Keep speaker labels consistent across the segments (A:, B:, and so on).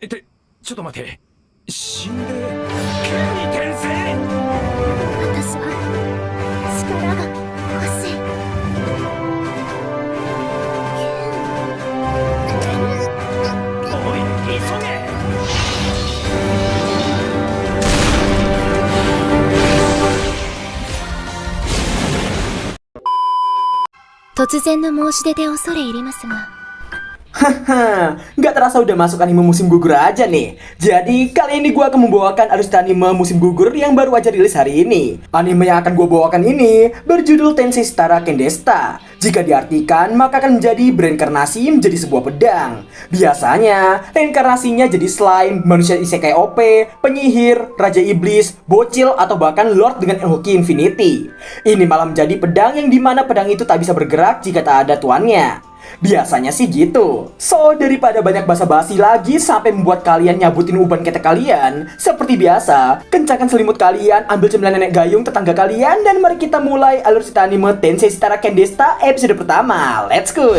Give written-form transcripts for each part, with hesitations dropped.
A: で、ちょっと待て。死んで、剣に転生。
B: 私は力が欲しい。
A: おい、急げ。
B: 突然の申し出で恐れ入りますが、
C: Haha, nggak terasa udah masuk anime musim gugur aja nih. Jadi kali ini gue akan membawakan alutsista anime musim gugur yang baru aja rilis hari ini. Anime yang akan gue bawakan ini berjudul Tensei Shitara Kendesta. Jika diartikan maka akan menjadi bereinkarnasi menjadi sebuah pedang. Biasanya reinkarnasinya jadi slime, manusia isekai OP, penyihir, raja iblis, bocil atau bahkan lord dengan hoki infinity. Ini malah menjadi pedang yang dimana pedang itu tak bisa bergerak jika tak ada tuannya. Biasanya sih gitu. So, daripada banyak basa-basi lagi sampai membuat kalian nyabutin uban ketek kalian, seperti biasa, kencangkan selimut kalian, ambil cemilan nenek gayung tetangga kalian, dan mari kita mulai alur cerita anime Tensei Shitara Kendesta episode pertama. Let's go!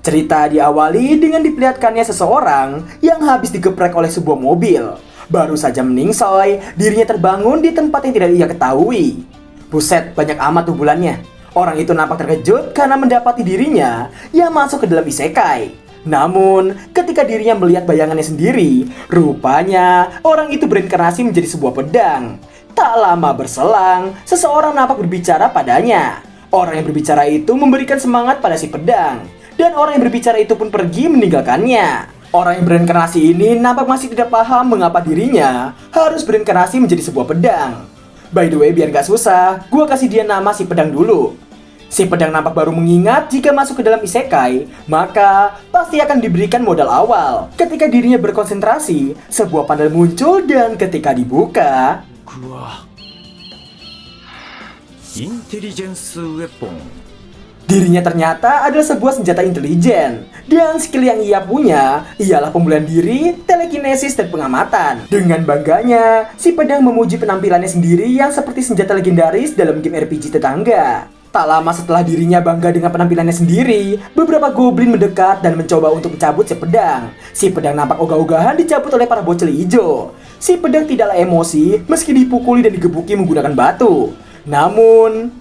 C: Cerita diawali dengan diperlihatkannya seseorang yang habis digeprek oleh sebuah mobil. Baru saja meningsoy, dirinya terbangun di tempat yang tidak ia ketahui. Buset, banyak amat tuh bulannya. Orang itu nampak terkejut karena mendapati dirinya yang masuk ke dalam isekai. Namun, ketika dirinya melihat bayangannya sendiri, rupanya orang itu bereinkarnasi menjadi sebuah pedang. Tak lama berselang, seseorang nampak berbicara padanya. Orang yang berbicara itu memberikan semangat pada si pedang. Dan orang yang berbicara itu pun pergi meninggalkannya. Orang yang bereinkarnasi ini nampak masih tidak paham mengapa dirinya harus bereinkarnasi menjadi sebuah pedang. By the way, biar gak susah, gue kasih dia nama si pedang dulu. Si pedang nampak baru mengingat jika masuk ke dalam isekai, maka pasti akan diberikan modal awal. Ketika dirinya berkonsentrasi, sebuah panel muncul dan ketika dibuka,
A: Intelligence Weapon.
C: dirinya ternyata adalah sebuah senjata intelijen. Dan skill yang ia punya ialah pemulihan diri, telekinesis, dan pengamatan. Dengan bangganya, si pedang memuji penampilannya sendiri yang seperti senjata legendaris dalam game RPG tetangga. Tak lama setelah dirinya bangga dengan penampilannya sendiri, beberapa goblin mendekat dan mencoba untuk mencabut si pedang. Si pedang nampak ogah-ogahan dicabut oleh para bocil hijau. Si pedang tidaklah emosi meski dipukuli dan digebuki menggunakan batu. Namun,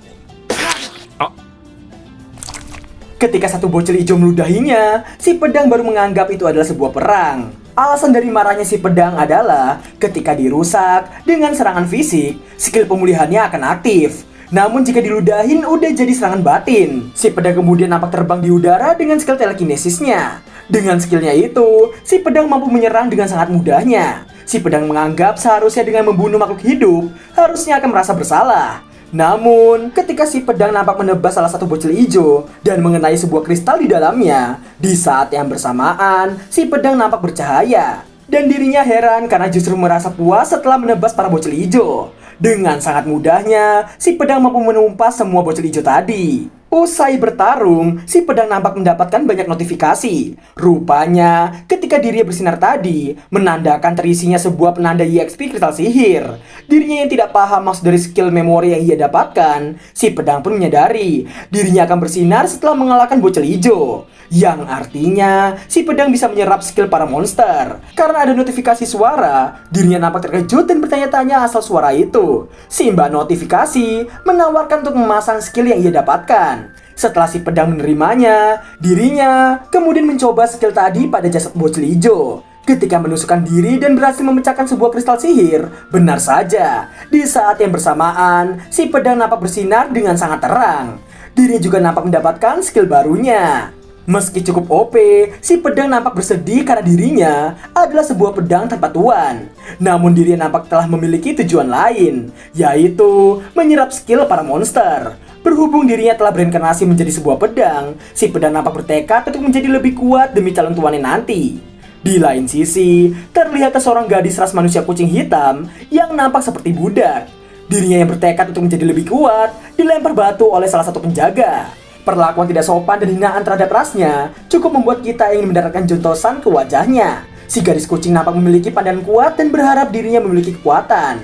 C: ketika satu bocil hijau meludahinya, si pedang baru menganggap itu adalah sebuah perang. Alasan dari marahnya si pedang adalah ketika dirusak dengan serangan fisik, skill pemulihannya akan aktif. Namun jika diludahin udah jadi serangan batin. Si pedang kemudian nampak terbang di udara dengan skill telekinesisnya. Dengan skillnya itu, si pedang mampu menyerang dengan sangat mudahnya. Si pedang menganggap seharusnya dengan membunuh makhluk hidup, harusnya akan merasa bersalah. Namun, ketika si pedang nampak menebas salah satu bocil hijau dan mengenai sebuah kristal di dalamnya, di saat yang bersamaan, si pedang nampak bercahaya. Dan dirinya heran karena justru merasa puas setelah menebas para bocil hijau. Dengan sangat mudahnya, si pedang mampu menumpas semua bocil hijau tadi. Usai bertarung, si pedang nampak mendapatkan banyak notifikasi. Rupanya, ketika dirinya bersinar tadi, menandakan terisinya sebuah penanda EXP kristal sihir. Dirinya yang tidak paham maksud dari skill memori yang ia dapatkan, si pedang pun menyadari dirinya akan bersinar setelah mengalahkan bocil hijau. Yang artinya, si pedang bisa menyerap skill para monster. Karena ada notifikasi suara, dirinya nampak terkejut dan bertanya-tanya asal suara itu. Si mbak notifikasi menawarkan untuk memasang skill yang ia dapatkan. Setelah si pedang menerimanya, dirinya kemudian mencoba skill tadi pada jasad bocil hijau. Ketika menusukkan diri dan berhasil memecahkan sebuah kristal sihir, benar saja, di saat yang bersamaan, si pedang nampak bersinar dengan sangat terang. Dirinya juga nampak mendapatkan skill barunya. Meski cukup OP, si pedang nampak bersedih karena dirinya adalah sebuah pedang tanpa tuan. Namun dirinya nampak telah memiliki tujuan lain, yaitu menyerap skill para monster. Berhubung dirinya telah bereinkarnasi menjadi sebuah pedang, si pedang nampak bertekad untuk menjadi lebih kuat demi calon tuannya nanti. Di lain sisi, terlihat seorang gadis ras manusia kucing hitam yang nampak seperti budak. Dirinya yang bertekad untuk menjadi lebih kuat dilempar batu oleh salah satu penjaga. Perlakuan tidak sopan dan hinaan terhadap rasnya cukup membuat kita ingin mendaratkan jontosan ke wajahnya. Si gadis kucing nampak memiliki pandangan kuat dan berharap dirinya memiliki kekuatan.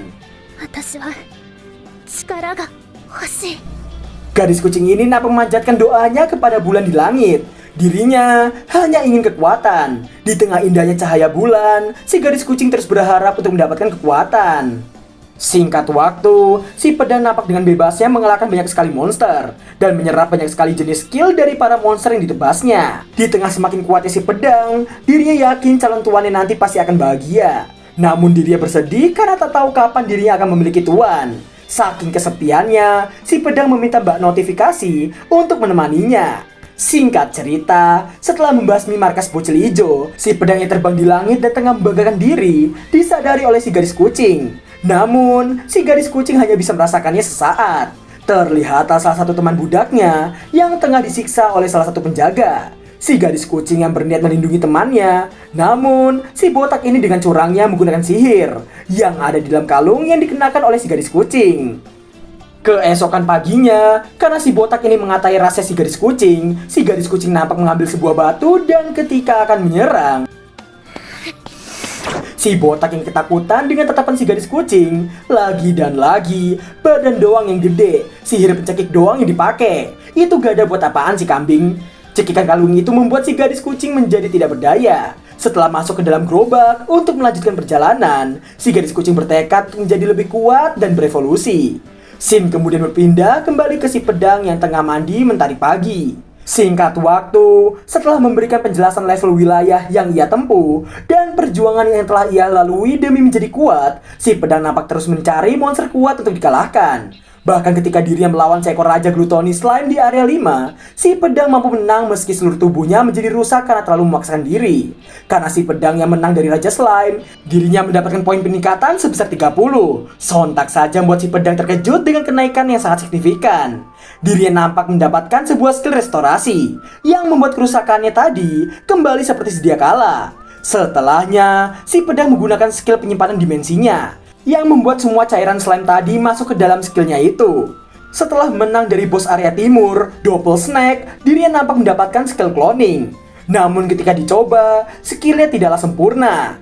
C: Gadis kucing ini nampak memanjatkan doanya kepada bulan di langit. Dirinya hanya ingin kekuatan. Di tengah indahnya cahaya bulan, si gadis kucing terus berharap untuk mendapatkan kekuatan. Singkat waktu, si pedang nampak dengan bebasnya mengalahkan banyak sekali monster dan menyerap banyak sekali jenis skill dari para monster yang ditebasnya. Di tengah semakin kuatnya si pedang, dirinya yakin calon tuannya nanti pasti akan bahagia. Namun dirinya bersedih karena tak tahu kapan dirinya akan memiliki tuan. Saking kesepiannya, si pedang meminta Mbak Notifikasi untuk menemaninya. Singkat cerita, setelah membasmi markas bocil hijau, si pedang yang terbang di langit dan tengah membanggakan diri disadari oleh si gadis kucing. Namun, si gadis kucing hanya bisa merasakannya sesaat. Terlihatlah salah satu teman budaknya yang tengah disiksa oleh salah satu penjaga. Si gadis kucing yang berniat melindungi temannya, namun si botak ini dengan curangnya menggunakan sihir yang ada di dalam kalung yang dikenakan oleh si gadis kucing. Keesokan paginya, karena si botak ini mengatai rahasia si gadis kucing nampak mengambil sebuah batu dan ketika akan menyerang, si botak yang ketakutan dengan tatapan si gadis kucing. Lagi dan lagi, badan doang yang gede, sihir pencekik doang yang dipakai. Itu gak ada buat apaan si kambing. Cekikan kalung itu membuat si gadis kucing menjadi tidak berdaya. Setelah masuk ke dalam gerobak untuk melanjutkan perjalanan, si gadis kucing bertekad untuk menjadi lebih kuat dan berevolusi. Scene kemudian berpindah kembali ke si pedang yang tengah mandi mentari pagi. Singkat waktu, setelah memberikan penjelasan level wilayah yang ia tempuh dan perjuangan yang telah ia lalui demi menjadi kuat, si pedang nampak terus mencari monster kuat untuk dikalahkan. Bahkan ketika dirinya melawan seekor Raja Glutoni Slime di area 5, si pedang mampu menang meski seluruh tubuhnya menjadi rusak karena terlalu memaksakan diri. Karena si pedang yang menang dari Raja Slime, dirinya mendapatkan poin peningkatan sebesar 30. Sontak saja membuat si pedang terkejut dengan kenaikan yang sangat signifikan. Dirinya nampak mendapatkan sebuah skill restorasi yang membuat kerusakannya tadi kembali seperti sedia kala. Setelahnya, si pedang menggunakan skill penyimpanan dimensinya yang membuat semua cairan slime tadi masuk ke dalam skillnya itu. Setelah menang dari bos area timur, Doppel Snack, dirinya nampak mendapatkan skill cloning. Namun ketika dicoba, skillnya tidaklah sempurna.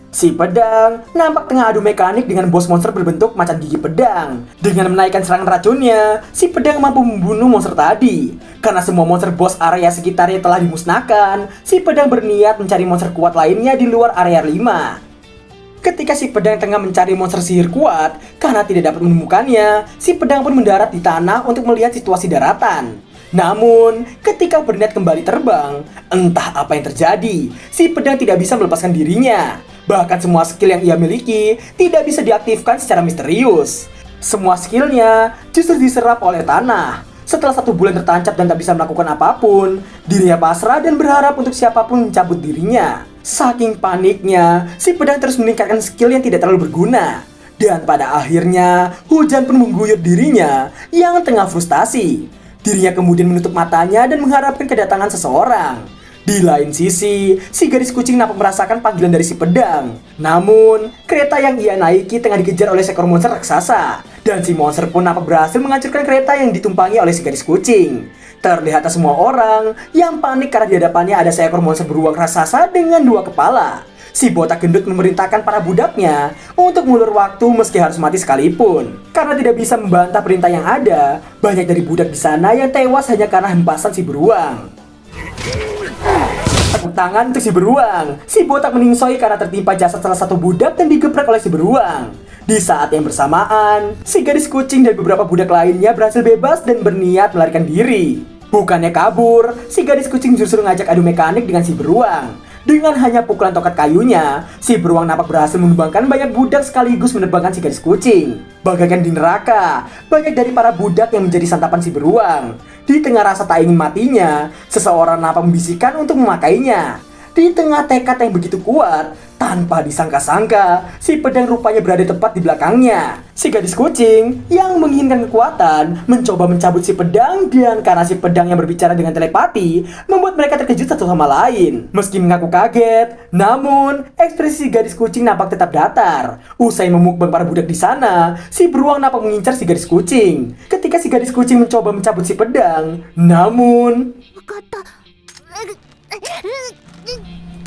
C: Si pedang nampak tengah adu mekanik dengan bos monster berbentuk macan gigi pedang. Dengan menaikkan serangan racunnya, si pedang mampu membunuh monster tadi. Karena semua monster bos area sekitarnya telah dimusnahkan, si pedang berniat mencari monster kuat lainnya di luar area 5. Ketika si pedang tengah mencari monster sihir kuat, karena tidak dapat menemukannya, si pedang pun mendarat di tanah untuk melihat situasi daratan. Namun, ketika berniat kembali terbang, entah apa yang terjadi, si pedang tidak bisa melepaskan dirinya. Bahkan semua skill yang ia miliki tidak bisa diaktifkan secara misterius. Semua skillnya justru diserap oleh tanah. Setelah 1 bulan tertancap dan tak bisa melakukan apapun, dirinya pasrah dan berharap untuk siapapun mencabut dirinya. Saking paniknya, si pedang terus meningkatkan skill yang tidak terlalu berguna. Dan pada akhirnya, hujan pun mengguyur dirinya yang tengah frustasi. Dirinya kemudian menutup matanya dan mengharapkan kedatangan seseorang. Di lain sisi, si gadis kucing nampak merasakan panggilan dari si pedang. Namun, kereta yang ia naiki tengah dikejar oleh seekor monster raksasa. Dan si monster pun nampak berhasil menghancurkan kereta yang ditumpangi oleh si gadis kucing. Terlihatlah semua orang yang panik karena di hadapannya ada seekor monster beruang raksasa dengan 2 kepala. Si botak gendut memerintahkan para budaknya untuk mengulur waktu meski harus mati sekalipun. Karena tidak bisa membantah perintah yang ada, banyak dari budak di sana yang tewas hanya karena hempasan si beruang. Tepuk tangan untuk si beruang. Si botak meningsoi karena tertimpa jasad salah satu budak dan digeprek oleh si beruang. Di saat yang bersamaan, si gadis kucing dan beberapa budak lainnya berhasil bebas dan berniat melarikan diri. Bukannya kabur, si gadis kucing justru ngajak adu mekanik dengan si beruang. Dengan hanya pukulan tongkat kayunya, si beruang nampak berhasil menumbangkan banyak budak sekaligus menerbangkan si gadis kucing. Bagaikan di neraka, banyak dari para budak yang menjadi santapan si beruang. Di tengah rasa tak ingin matinya, seseorang nampak membisikkan untuk memakainya. Di tengah tekad yang begitu kuat, tanpa disangka-sangka, si pedang rupanya berada tepat di belakangnya. Si gadis kucing yang menginginkan kekuatan mencoba mencabut si pedang, dan karena si pedang yang berbicara dengan telepati membuat mereka terkejut satu sama lain. Meski mengaku kaget, namun ekspresi si gadis kucing nampak tetap datar. Usai memukbang para budak di sana, si beruang nampak mengincar si gadis kucing. Ketika si gadis kucing mencoba mencabut si pedang, namun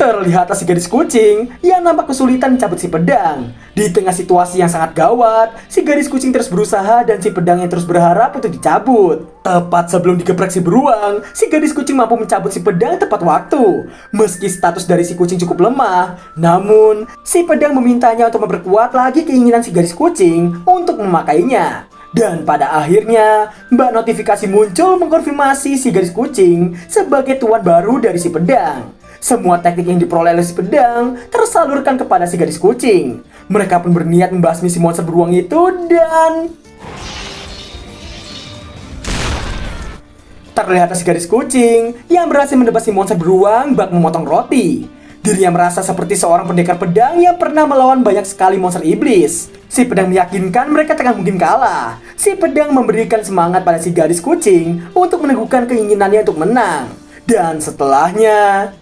C: Terlihatlah si gadis kucing yang nampak kesulitan mencabut si pedang. Di tengah situasi yang sangat gawat, si gadis kucing terus berusaha dan si pedang yang terus berharap untuk dicabut. Tepat sebelum digeprek si beruang, si gadis kucing mampu mencabut si pedang tepat waktu. Meski status dari si kucing cukup lemah, namun si pedang memintanya untuk memperkuat lagi keinginan si gadis kucing untuk memakainya. Dan pada akhirnya, mbak notifikasi muncul mengkonfirmasi si gadis kucing sebagai tuan baru dari si pedang. Semua teknik yang diperoleh oleh si pedang tersalurkan kepada si gadis kucing. Mereka pun berniat membasmi si monster beruang itu dan... terlihat si gadis kucing yang berhasil menebas si monster beruang bak memotong roti. Dirinya merasa seperti seorang pendekar pedang yang pernah melawan banyak sekali monster iblis. Si pedang meyakinkan mereka takkan mungkin kalah. Si pedang memberikan semangat pada si gadis kucing untuk meneguhkan keinginannya untuk menang. Dan setelahnya...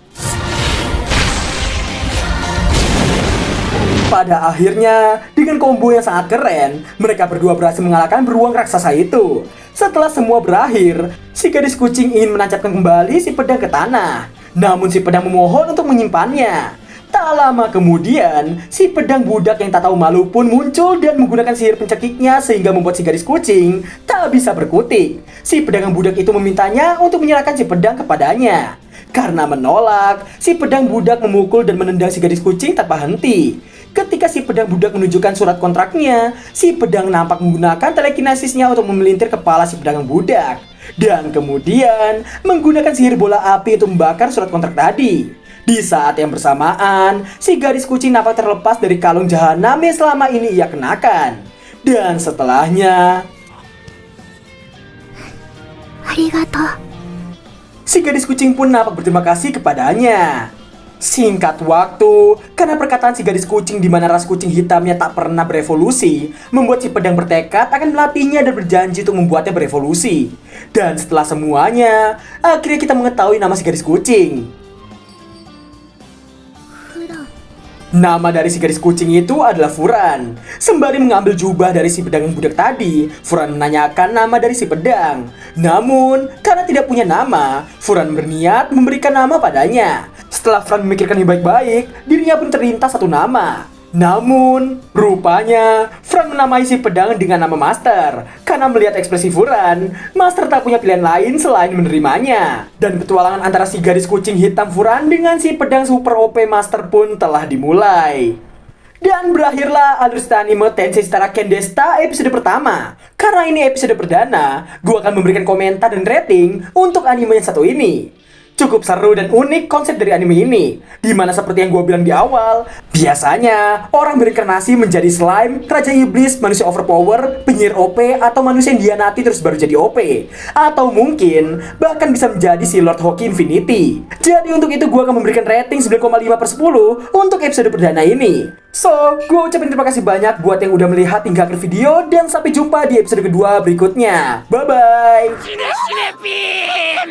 C: pada akhirnya, dengan combo yang sangat keren, mereka berdua berhasil mengalahkan beruang raksasa itu. Setelah semua berakhir, si gadis kucing ingin menancapkan kembali si pedang ke tanah. Namun si pedang memohon untuk menyimpannya. Tak lama kemudian, si pedang budak yang tak tahu malu pun muncul dan menggunakan sihir pencekiknya sehingga membuat si gadis kucing tak bisa berkutik. Si pedang budak itu memintanya untuk menyerahkan si pedang kepadanya. Karena menolak, si pedang budak memukul dan menendang si gadis kucing tanpa henti. Ketika si pedang budak menunjukkan surat kontraknya, si pedang nampak menggunakan telekinesisnya untuk memelintir kepala si pedang budak. Dan kemudian menggunakan sihir bola api untuk membakar surat kontrak tadi. Di saat yang bersamaan, si gadis kucing nampak terlepas dari kalung jahanam yang selama ini ia kenakan. Dan setelahnya...
B: Arigato.
C: si gadis kucing pun nampak berterima kasih kepadanya. Singkat waktu, karena perkataan si gadis kucing di mana ras kucing hitamnya tak pernah berevolusi, membuat si pedang bertekad akan melatihnya dan berjanji untuk membuatnya berevolusi. Dan setelah semuanya, akhirnya kita mengetahui nama si gadis kucing. Nama dari si gadis kucing itu adalah Furan. Sembari mengambil jubah dari si pedang budak tadi, Furan menanyakan nama dari si pedang. Namun, karena tidak punya nama, Furan berniat memberikan nama padanya. Setelah Furan memikirkan yang baik-baik, dirinya pun terlintas satu nama. Namun, rupanya Furan menamai si pedang dengan nama Master. Karena melihat ekspresi Furan, Master tak punya pilihan lain selain menerimanya. Dan petualangan antara si gadis kucing hitam Furan dengan si pedang super OP Master pun telah dimulai. Dan berakhirlah alur cerita anime Tensei Shitara Ken Desta episode pertama. Karena ini episode perdana, gue akan memberikan komentar dan rating untuk anime yang satu ini. Cukup seru dan unik konsep dari anime ini. Dimana seperti yang gue bilang di awal, biasanya orang berinkarnasi menjadi slime, raja iblis, manusia overpower, penyihir OP, atau manusia yang dianati terus baru jadi OP. Atau mungkin bahkan bisa menjadi si Lord Hoki Infinity. Jadi untuk itu gue akan memberikan rating 9,5/10 untuk episode perdana ini. So, gue ucapin terima kasih banyak buat yang udah melihat hingga akhir video. Dan sampai jumpa di episode kedua berikutnya. Bye-bye.
A: Sine sine beam!